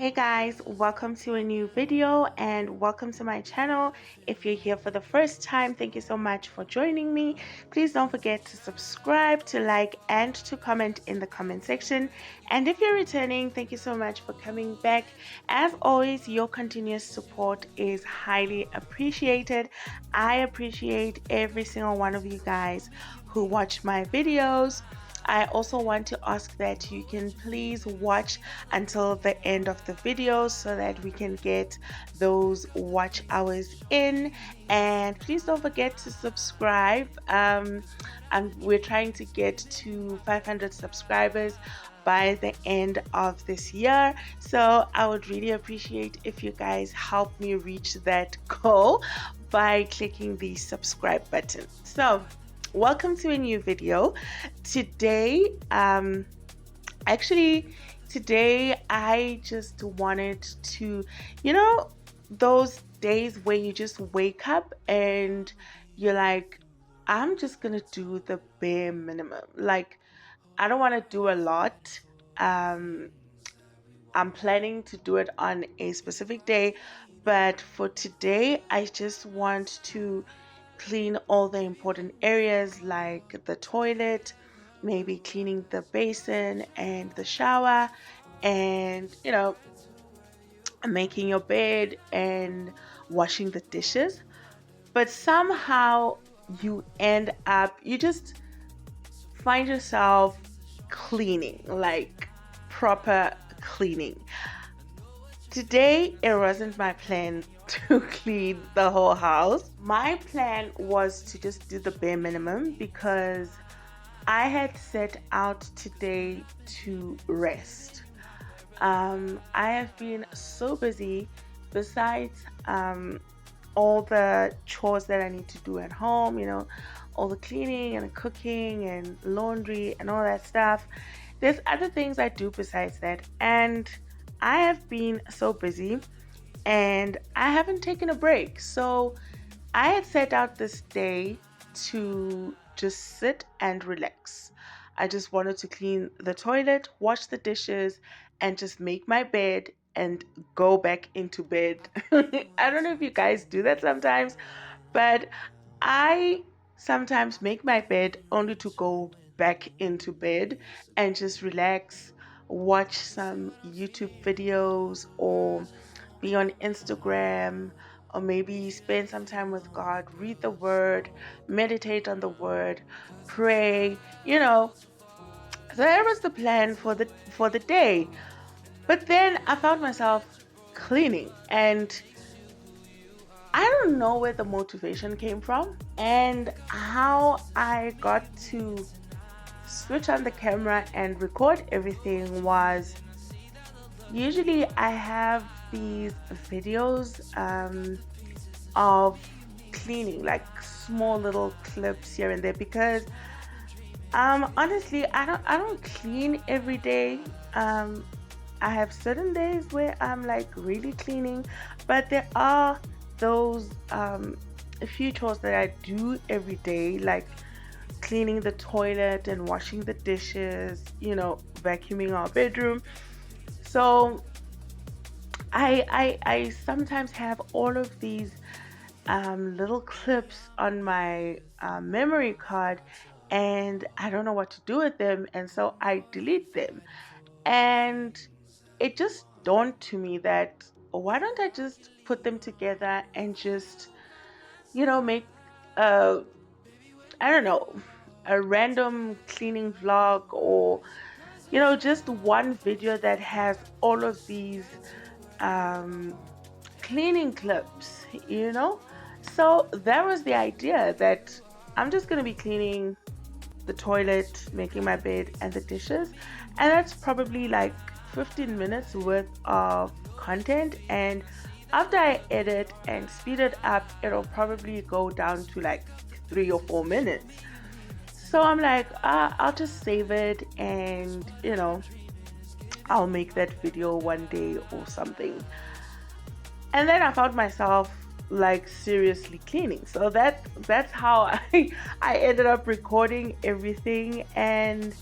Hey guys, welcome to a new video and welcome to my channel. If you're here for the first time, thank you so much for joining me. Please don't forget to subscribe, to like, and to comment in the comment section. And if you're returning, thank you so much for coming back. As always, your continuous support is highly appreciated. I appreciate every single one of you guys who watch my videos. I also want to ask that you can please watch until the end of the video so that we can get those watch hours in, and please don't forget to subscribe. We're trying to get to 500 subscribers by the end of this year, so I would really appreciate if you guys help me reach that goal by clicking the subscribe button. So welcome to a new video. Today today I just wanted to, those days where you just wake up and you're like, I'm just gonna do the bare minimum. Like, I don't want to do a lot. I'm planning to do it on a specific day, but for today, I just want to clean all the important areas like the toilet, maybe cleaning the basin and the shower, and making your bed and washing the dishes. But somehow you just find yourself cleaning, like proper cleaning. Today, it wasn't my plan to clean the whole house. My plan was to just do the bare minimum because I had set out today to rest. I have been so busy, besides all the chores that I need to do at home, all the cleaning and cooking and laundry and all that stuff. There's other things I do besides that, and I have been so busy and I haven't taken a break. So I had set out this day to just sit and relax. I just wanted to clean the toilet, wash the dishes, and just make my bed and go back into bed. I don't know if you guys do that sometimes, but I sometimes make my bed only to go back into bed and just relax, watch some YouTube videos, or be on Instagram, or maybe spend some time with God, read the word, meditate on the word, pray, So that was the plan for the day. But then I found myself cleaning, and I don't know where the motivation came from and how I got to switch on the camera and record everything. Was usually I have these videos of cleaning, like small little clips here and there, because honestly I don't clean every day. I have certain days where I'm like really cleaning, but there are those a few chores that I do every day, like cleaning the toilet and washing the dishes, vacuuming our bedroom. So I sometimes have all of these little clips on my memory card, and I don't know what to do with them, and so I delete them. And it just dawned to me that why don't I just put them together and just, make a, I don't know, a random cleaning vlog, or, just one video that has all of these um, cleaning clips. So that was the idea, that I'm just going to be cleaning the toilet, making my bed, and the dishes. And that's probably like 15 minutes worth of content. And after I edit and speed it up, it'll probably go down to like 3 or 4 minutes. So I'm like, I'll just save it, and I'll make that video one day or something. And then I found myself like seriously cleaning. So that's how I ended up recording everything, and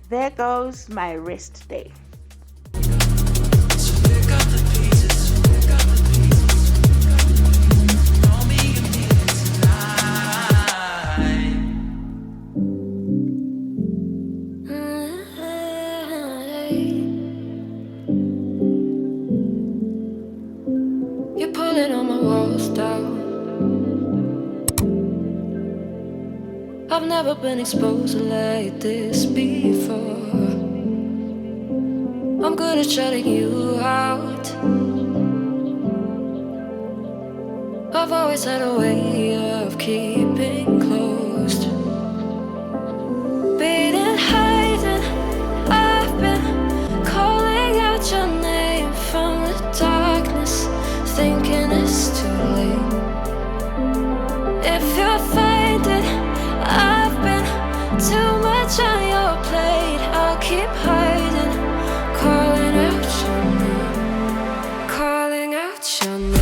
there goes my rest day. never been exposed like this before. I'm good at shutting you out. I've always had a way of keeping closed. Beating, hiding, I've been calling out your name from the darkness, thinking it's too late. If you'll find it, I've been too much on your plate. I'll keep hiding, calling out your name, calling out your name.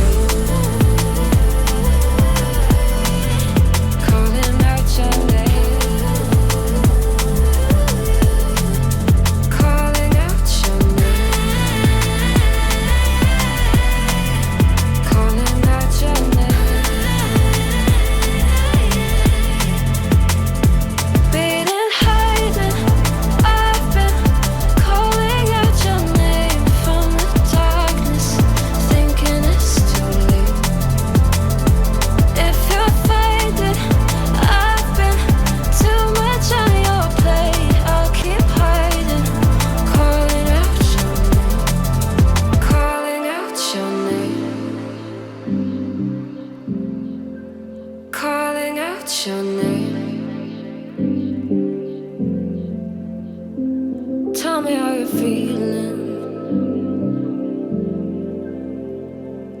Your name. Tell me how you're feeling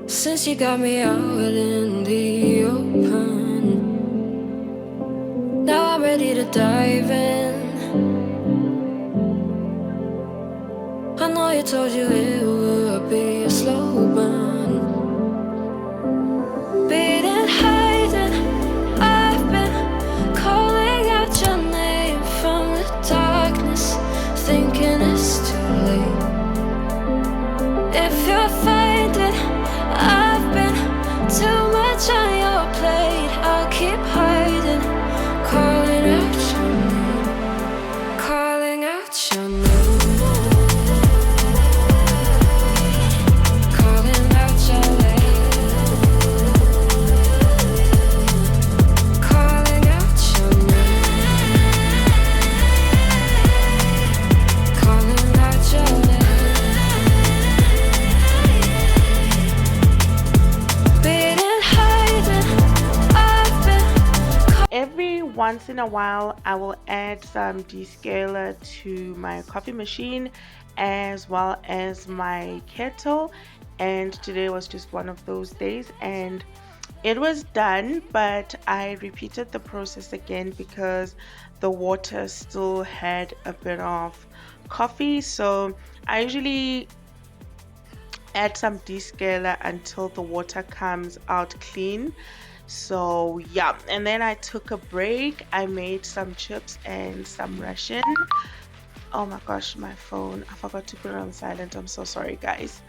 since you got me out in the open. Now I'm ready to dive in. I know you told you it would be a slow burn. Beating, hiding, I've been calling out your name from the darkness, thinking it's too late. If you'll find it, I've been too much on your plate. I'll keep hiding, calling out your name, calling out your name. Every once in a while, I will add some descaler to my coffee machine as well as my kettle, and today was just one of those days and it was done, but I repeated the process again because the water still had a bit of coffee. So I usually add some descaler until the water comes out clean. So yeah, and then I took a break. I made some chips and some Russian. Oh my gosh, my phone, I forgot to put it on silent. I'm so sorry, guys.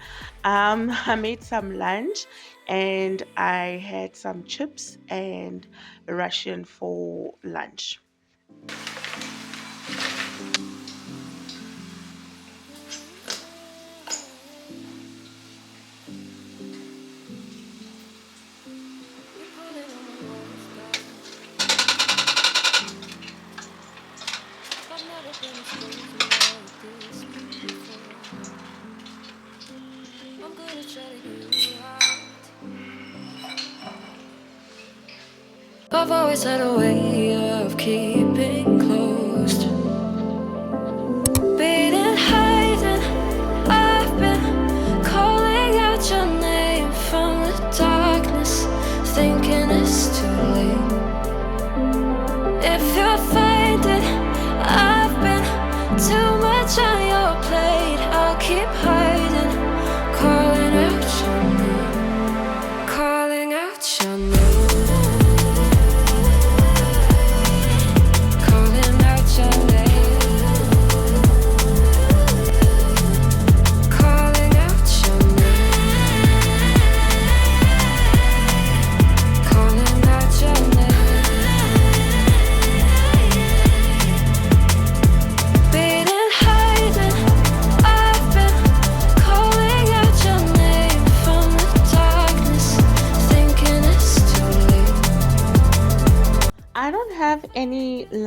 I made some lunch and I had some chips and Russian for lunch. I've always had a way of keeping closed. Beating, hiding, I've been calling out your name from the darkness, thinking it's too late. If you'll find it, I've been too much on your plate. I'll keep hiding, calling out your name, calling out your name.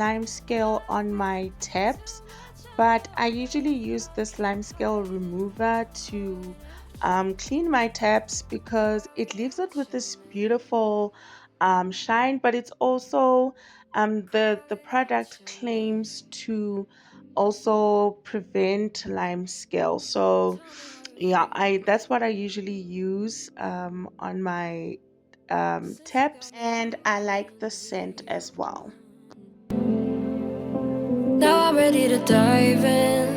slime scale on my tips, but I usually use the slime scale remover to clean my taps because it leaves it with this beautiful shine. But it's also the product claims to also prevent lime scale. So yeah, I that's what I usually use on my taps, and I like the scent as well. Now I'm ready to dive in.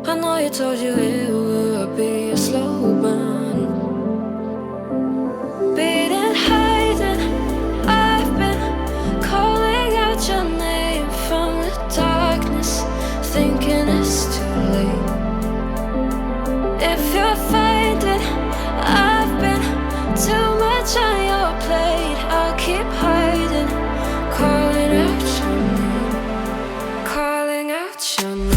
I know you told you it would be a slow burn. Beating, hiding, I've been calling out your name from the darkness, thinking it's too late. If you're finding I've been too much on your plate, I'll keep hiding, calling out your name, calling out your name.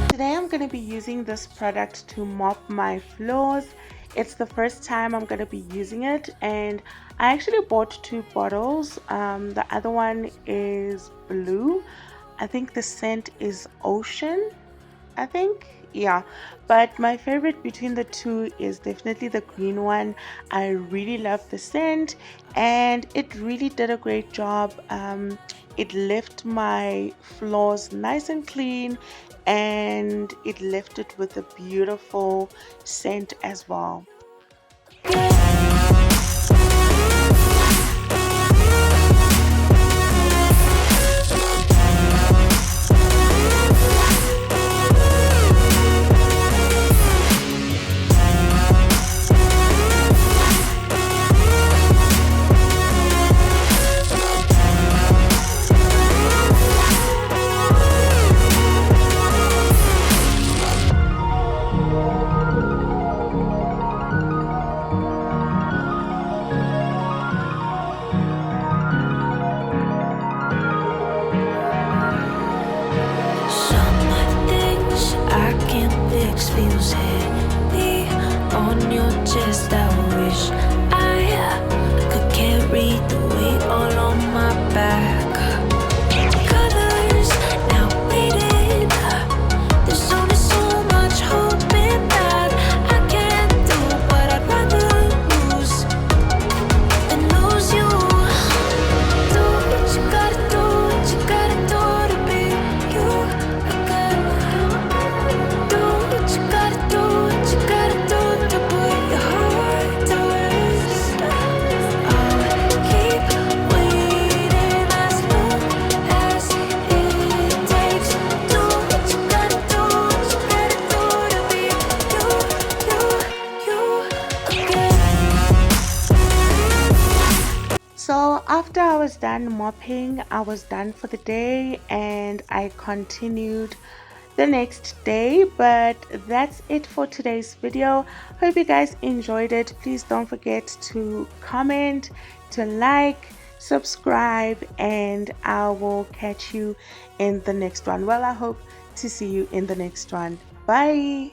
Today I'm going to be using this product to mop my floors. It's the first time I'm going to be using it, and I actually bought two bottles. The other one is blue. I think the scent is ocean, I think. Yeah, but my favorite between the two is definitely the green one. I really love the scent, and it really did a great job. It left my floors nice and clean, and it left it with a beautiful scent as well. Well, after I was done mopping, I was done for the day and I continued the next day. But that's it for today's video. Hope you guys enjoyed it. Please don't forget to comment, to like, subscribe, and I will catch you in the next one. Well, I hope to see you in the next one. Bye.